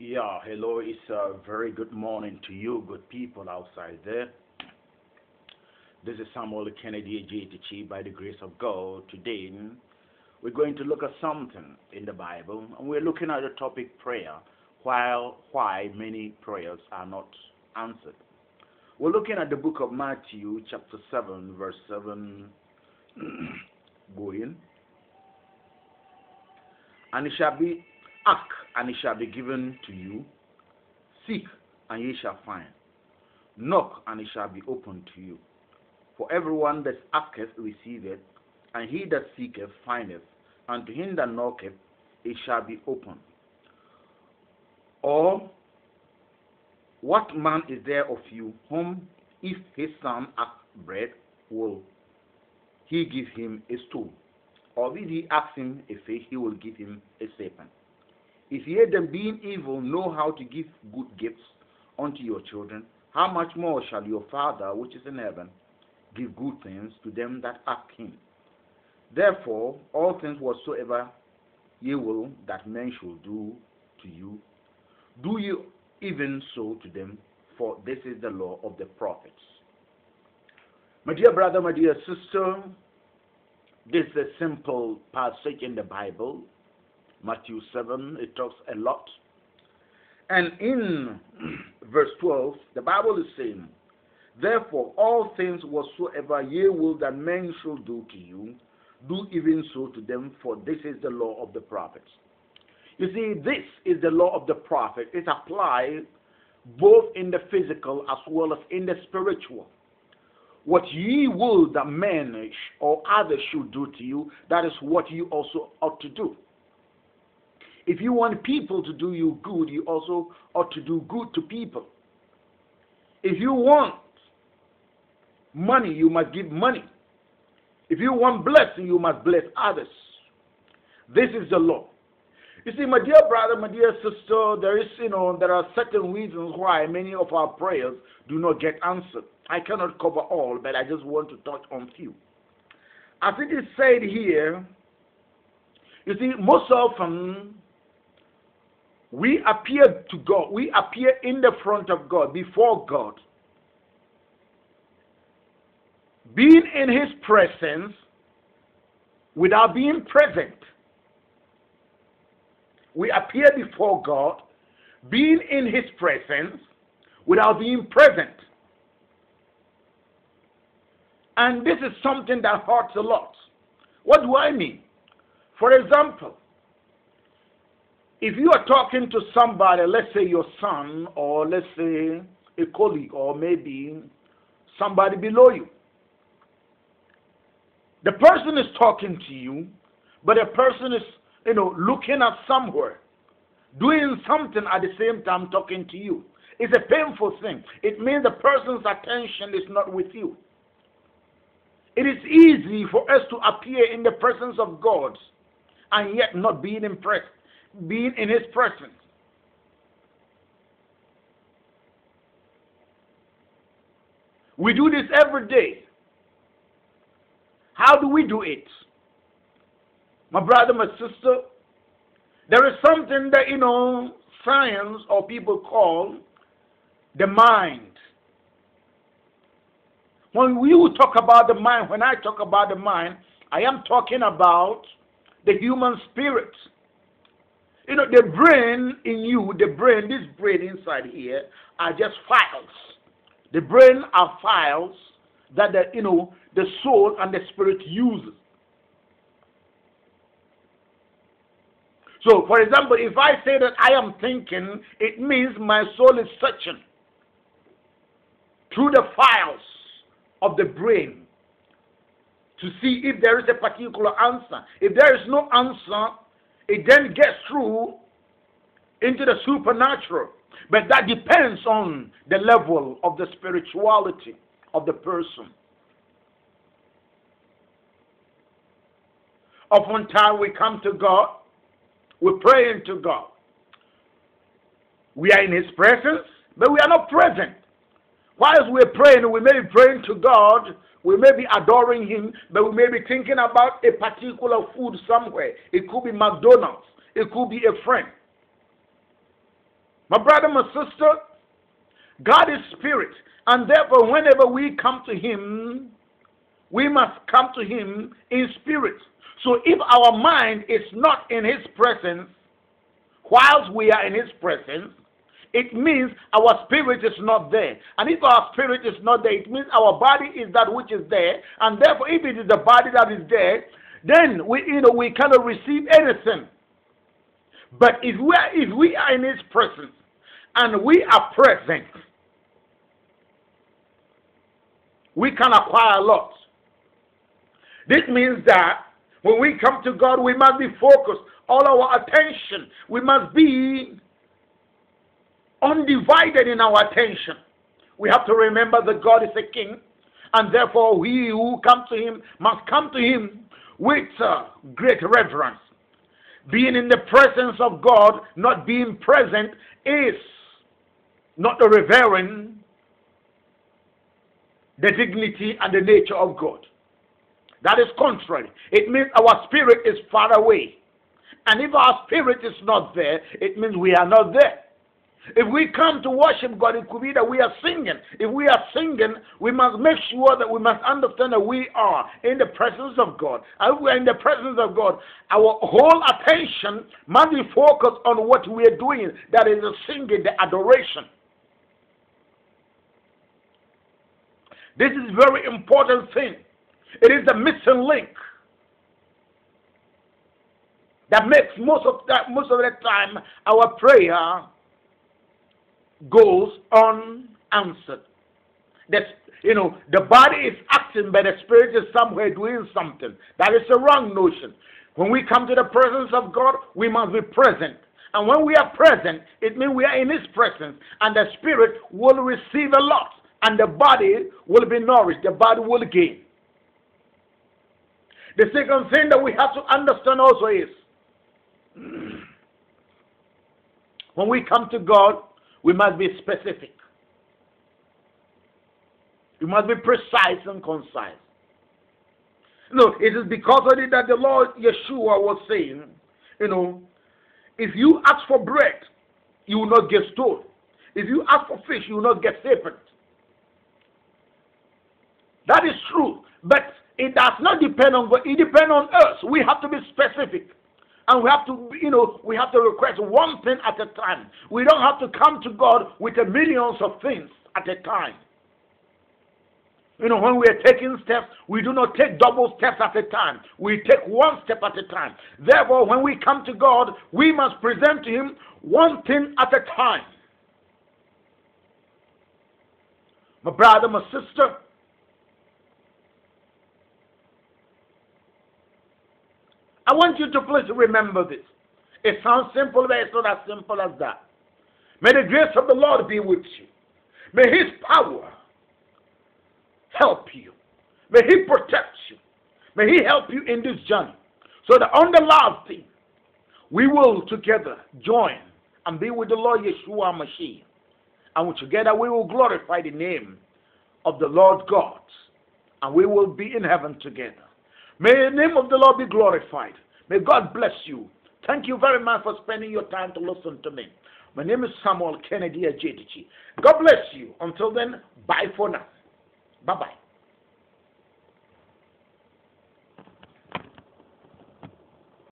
Yeah, hello. It's a very good morning to you, good people outside there. This is Samuel Kennedy JTG by the grace of God. Today, we're going to look at something in the Bible, and we're looking at the topic prayer, while why many prayers are not answered. We're looking at the book of Matthew, chapter 7, verse 7, going, and it shall be ask, and it shall be given to you. Seek, and ye shall find. Knock, and it shall be opened to you. For everyone that asketh receiveth, and he that seeketh findeth, and to him that knocketh it shall be opened. Or, what man is there of you whom, if his son ask bread, will he give him a stone? Or if he ask him a fish, he will give him a serpent? If ye then, being evil, know how to give good gifts unto your children, how much more shall your Father which is in heaven give good things to them that ask him? Therefore, all things whatsoever ye will that men should do to you, do you even so to them, for this is the law of the prophets. My dear brother, my dear sister, this is a simple passage in the Bible. Matthew 7, it talks a lot. And in verse 12, the Bible is saying, therefore, all things whatsoever ye will that men should do to you, do even so to them, for this is the law of the prophets. You see, this is the law of the prophet. It applies both in the physical as well as in the spiritual. What ye will that men or others should do to you, that is what you also ought to do. If you want people to do you good, you also ought to do good to people. If you want money, you must give money. If you want blessing, you must bless others. This is the law. You see, my dear brother, my dear sister, there are certain reasons why many of our prayers do not get answered. I cannot cover all, but I just want to touch on few. As it is said here, you see, most often we appear to God, we appear in the front of God, before God, being in his presence without being present. We appear before God, being in his presence without being present. And this is something that hurts a lot. What do I mean? For example, if you are talking to somebody, let's say your son, or let's say a colleague, or maybe somebody below you, the person is talking to you, but the person is, looking at somewhere, doing something at the same time talking to you. It's a painful thing. It means the person's attention is not with you. It is easy for us to appear in the presence of God and yet not being impressed, being in his presence. We do this every day. How do we do it? My brother, my sister, there is something that, science or people call the mind. When you talk about the mind, when I talk about the mind, I am talking about the human spirit. The brain in you, this brain inside here, are just files. The brain are files that the soul and the spirit uses. So, for example, if I say that I am thinking, it means my soul is searching through the files of the brain to see if there is a particular answer. If there is no answer, it then gets through into the supernatural. But that depends on the level of the spirituality of the person. Oftentimes we come to God, we pray into God. We are in his presence, but we are not present. Whilst we're praying, we may be praying to God, we may be adoring him, but we may be thinking about a particular food somewhere. It could be McDonald's. It could be a friend. My brother, my sister, God is spirit. And therefore, whenever we come to him, we must come to him in spirit. So if our mind is not in his presence, whilst we are in his presence, it means our spirit is not there. And if our spirit is not there, it means our body is that which is there. And therefore, if it is the body that is there, then we cannot receive anything. But if we are in his presence and we are present, we can acquire a lot. This means that when we come to God, we must be focused. All our attention, we must be undivided in our attention. We have to remember that God is a king, and therefore we who come to him must come to him with great reverence. Being in the presence of God, not being present, is not revering the dignity and the nature of God. That is contrary. It means our spirit is far away. And if our spirit is not there, it means we are not there. If we come to worship God, it could be that we are singing. If we are singing, we must make sure that we must understand that we are in the presence of God. And if we are in the presence of God, our whole attention must be focused on what we are doing. That is the singing, the adoration. This is a very important thing. It is the missing link that makes most of the time our prayer goes unanswered. The body is acting, but the spirit is somewhere doing something. That is a wrong notion. When we come to the presence of God, we must be present. And when we are present, it means we are in his presence, and the spirit will receive a lot, and the body will be nourished, the body will gain. The second thing that we have to understand also is, when we come to God, we must be specific. We must be precise and concise. It is because of it that the Lord Yeshua was saying, if you ask for bread, you will not get stone. If you ask for fish, you will not get serpent. That is true, but it does not depend on God. It depends on us. We have to be specific. And we have to request one thing at a time. We don't have to come to God with millions of things at a time. When we are taking steps, we do not take double steps at a time. We take one step at a time. Therefore, when we come to God, we must present to him one thing at a time. My brother, my sister, I want you to please remember this. It sounds simple, but it's not as simple as that. May the grace of the Lord be with you. May his power help you. May he protect you. May he help you in this journey. So that on the last day, we will together join and be with the Lord Yeshua Mashiach. And together we will glorify the name of the Lord God. And we will be in heaven together. May the name of the Lord be glorified. May God bless you. Thank you very much for spending your time to listen to me. My name is Samuel Kennedy Ajetichi. God bless you. Until then, bye for now. Bye-bye.